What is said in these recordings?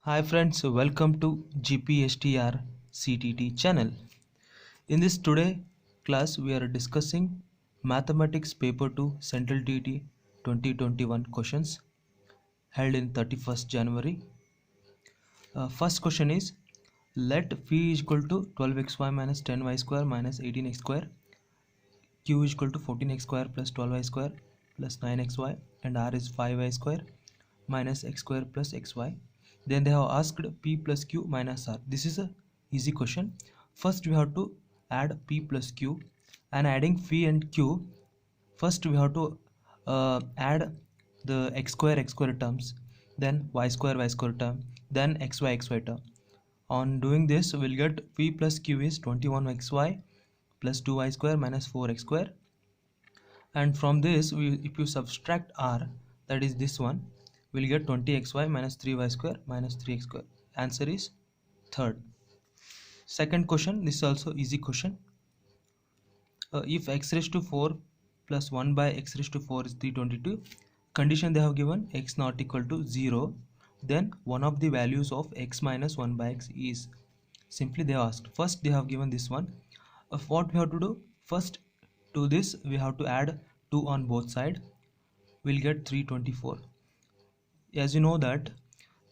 Hi friends, welcome to GPSTR CTT channel. In this today class, we are discussing Mathematics Paper 2 Central TT 2021 questions held in 31st January. First question is, let phi is equal to 12xy minus 10y square minus 18x square, q is equal to 14x square plus 12y square plus 9xy, and r is 5y square minus x square plus xy. Then they have asked p plus q minus r. This is a easy question. First we have to add p plus q, and adding phi and q, first we have to add the x square terms, then y square term, then xy term. On doing this, we'll get p plus q is 21xy plus 2y square minus 4x square, and from this if you subtract r, that is this one, we'll get 20xy minus 3y square minus 3x square. Answer is third. Second question, this is also easy question. If x raised to 4 plus 1 by x raised to 4 is 322, condition they have given x not equal to 0, then one of the values of x minus 1 by x is, simply they have asked. First they have given this one. What we have to do, first to this we have to add 2 on both sides. We'll get 324. As you know that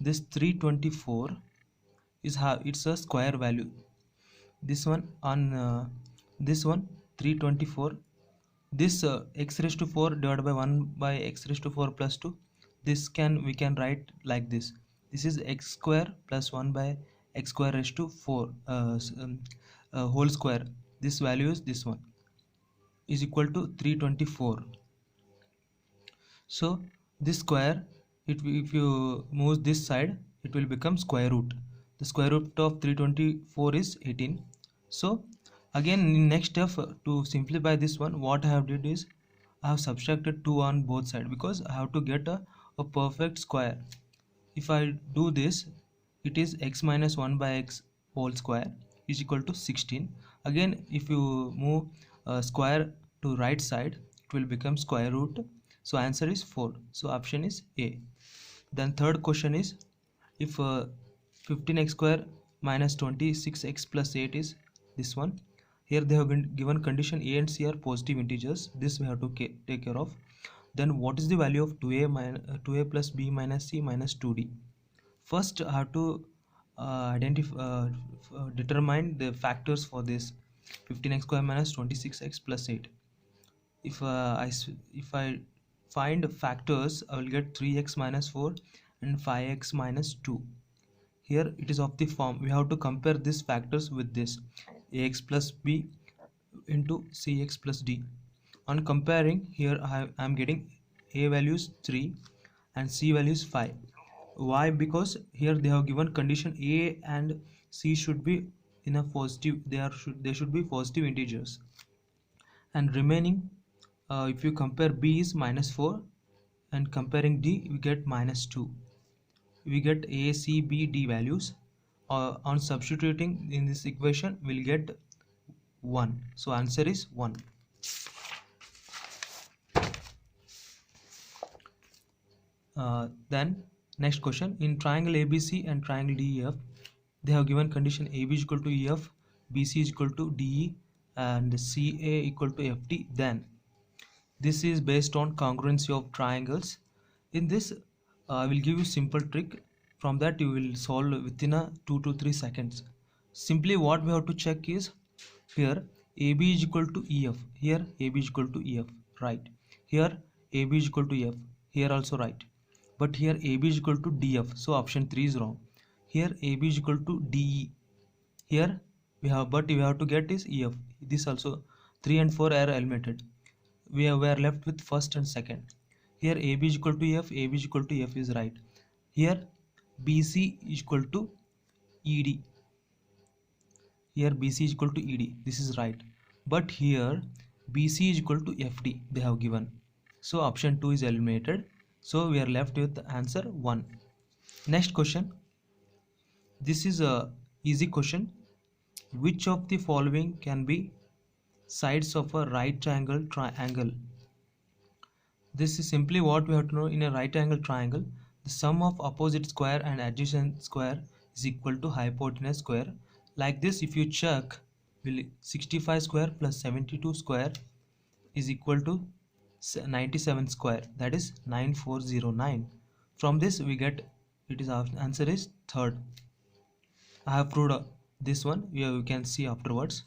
this 324 is it's a square value. This one on this one 324, this x raised to 4 divided by 1 by x raised to 4 plus 2, this we can write like this. This is x square plus 1 by x square raised to 4 whole square. This value is this one is equal to 324. So this square, if you move this side, it will become square root. The square root of 324 is 18. So again in next step, to simplify this one, what I have did is I have subtracted 2 on both sides because I have to get a perfect square. If I do this, it is x minus 1 by x whole square is equal to 16. Again if you move square to right side, it will become square root. So answer is 4. So option is A. Then third question is, if 15x square minus 26x plus 8 is this one. Here they have given condition A and C are positive integers. This we have to take care of. Then what is the value of 2a plus b minus c minus 2d? First I have to determine the factors for this 15x square minus 26x plus 8. If I find factors, I will get 3x minus 4 and 5x minus 2. Here it is of the form, we have to compare these factors with this ax plus b into cx plus d. On comparing, here I am getting a value is 3 and c value is 5. Why? Because here they have given condition a and c should be in a positive, they should be positive integers, and remaining if you compare b is minus 4 and comparing d, we get minus 2. We get a c b d values. On substituting in this equation, we'll get 1. So answer is 1. Then next question, in triangle ABC and triangle DEF, they have given condition AB is equal to EF, BC is equal to DE, and CA equal to FD. Then this is based on congruency of triangles. In this I will give you simple trick. From that you will solve within a 2 to 3 seconds. Simply what we have to check is, here AB is equal to EF, here AB is equal to EF, right? Here AB is equal to F, here also right. But here AB is equal to DF, so option 3 is wrong. Here AB is equal to DE, here we have, but we have to get is EF. This also 3 and 4 are eliminated. We are left with first and second. Here AB is equal to F, AB is equal to F is right. Here BC is equal to ED, here BC is equal to ED, this is right. But here BC is equal to FD they have given, so option 2 is eliminated. So we are left with the answer 1. Next question, this is a easy question. Which of the following can be sides of a right angle triangle? This is simply what we have to know. In a right angle triangle, the sum of opposite square and adjacent square is equal to hypotenuse square. Like this, if you check, will 65 square plus 72 square is equal to 97 square, that is 9409. From this we get, it is our answer is third. I have proved this one, you can see afterwards.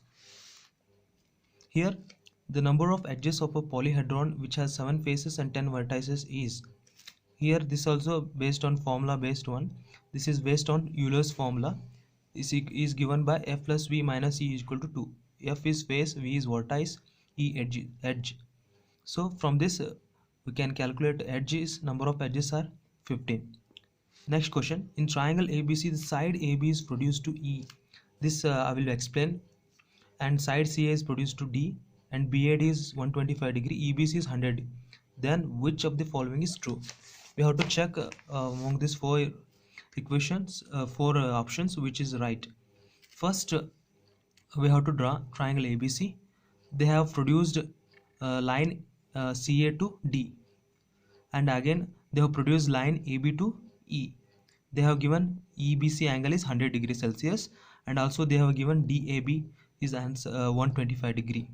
Here the number of edges of a polyhedron which has 7 faces and 10 vertices is, here this also based on formula based one, this is based on Euler's formula, is given by f plus v minus e is equal to 2. F is face, v is vertex, e edge. So from this we can calculate edges, number of edges are 15. Next question, in triangle ABC the side AB is produced to E. This I will explain. And side CA is produced to D, and BAD is 125 degree, EBC is 100. Then which of the following is true? We have to check among these four equations, four options, which is right. First, we have to draw triangle ABC. They have produced line CA to D, and again they have produced line AB to E. They have given EBC angle is 100 degrees Celsius, and also they have given DAB is 125 degree.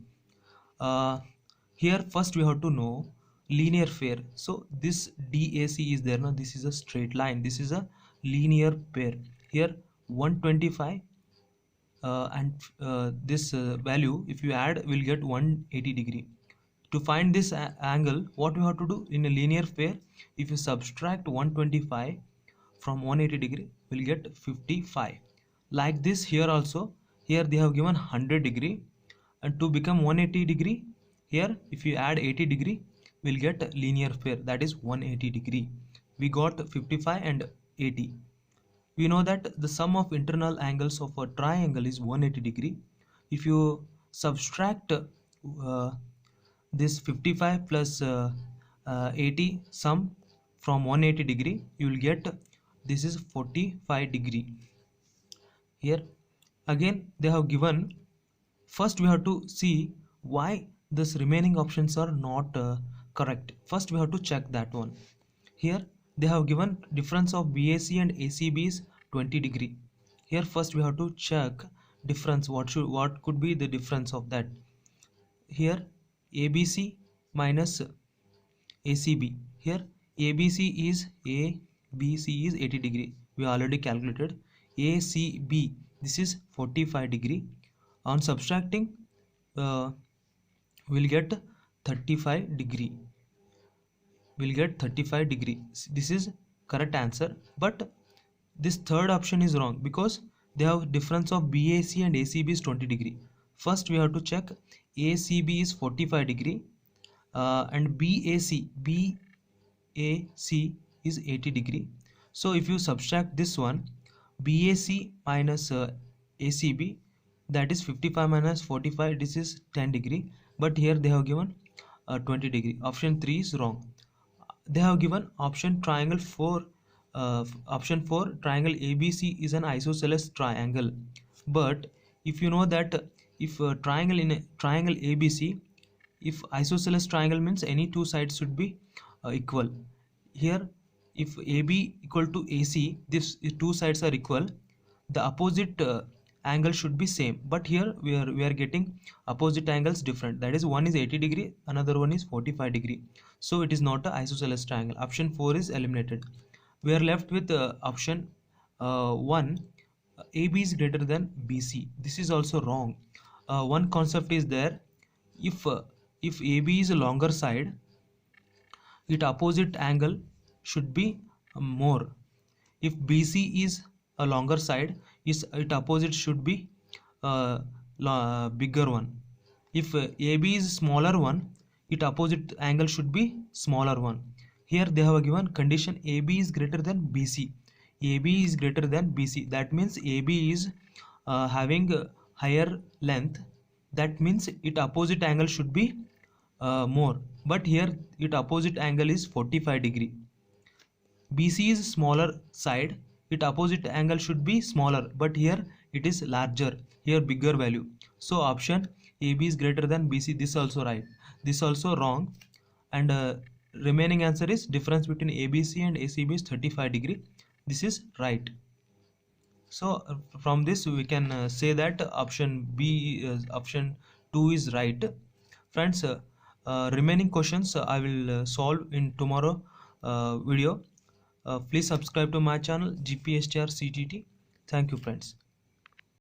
Here first we have to know linear pair. So this DAC is there now, this is a straight line, this is a linear pair. Here 125 and this value if you add will get 180 degree. To find this angle, what we have to do in a linear pair, if you subtract 125 from 180 degree, will get 55. Like this here also, here they have given 100 degree, and to become 180 degree, here if you add 80 degree, will get linear pair, that is 180 degree. We got 55 and 80. We know that the sum of internal angles of a triangle is 180 degree. If you subtract this 55 plus 80 sum from 180 degree, you will get this is 45 degree. Here again they have given, first we have to see why this remaining options are not correct. First we have to check that one. Here they have given difference of BAC and ACB is 20 degree. Here first we have to check difference, what could be the difference of that. Here ABC minus ACB, here ABC is 80 degree, we already calculated. ACB, this is 45 degree. On subtracting we'll get 35 degree, we'll get 35 degree. This is correct answer, but this third option is wrong because they have difference of BAC and ACB is 20 degree. First we have to check ACB is 45 degree and BAC is 80 degree. So if you subtract this one, BAC minus ACB, that is 55 minus 45, this is 10 degree, but here they have given 20 degree. Option 3 is wrong. They have given option triangle 4, option 4 triangle ABC is an isosceles triangle. But if you know that if triangle in a triangle ABC, if isosceles triangle means any two sides should be equal. Here if AB equal to AC, this two sides are equal, the opposite angle should be same, but here we are getting opposite angles different, that is one is 80 degree, another one is 45 degree, so it is not a isosceles triangle. Option 4 is eliminated. We are left with option 1, AB is greater than BC. This is also wrong. One concept is there, if AB is a longer side, its opposite angle should be more. If BC is a longer side, its opposite should be bigger one. If AB is smaller one, its opposite angle should be smaller one. Here they have given condition AB is greater than BC. AB is greater than BC, that means AB is having higher length, that means its opposite angle should be more, but here its opposite angle is 45 degree. BC is smaller side, its opposite angle should be smaller, but here it is larger, here bigger value. So option AB is greater than BC, this also right, this also wrong. And remaining answer is difference between ABC and ACB is 35 degree. This is right. So from this we can say that option 2 is right. Friends, remaining questions I will solve in tomorrow video. Please subscribe to my channel GPSTR CTT. Thank you friends.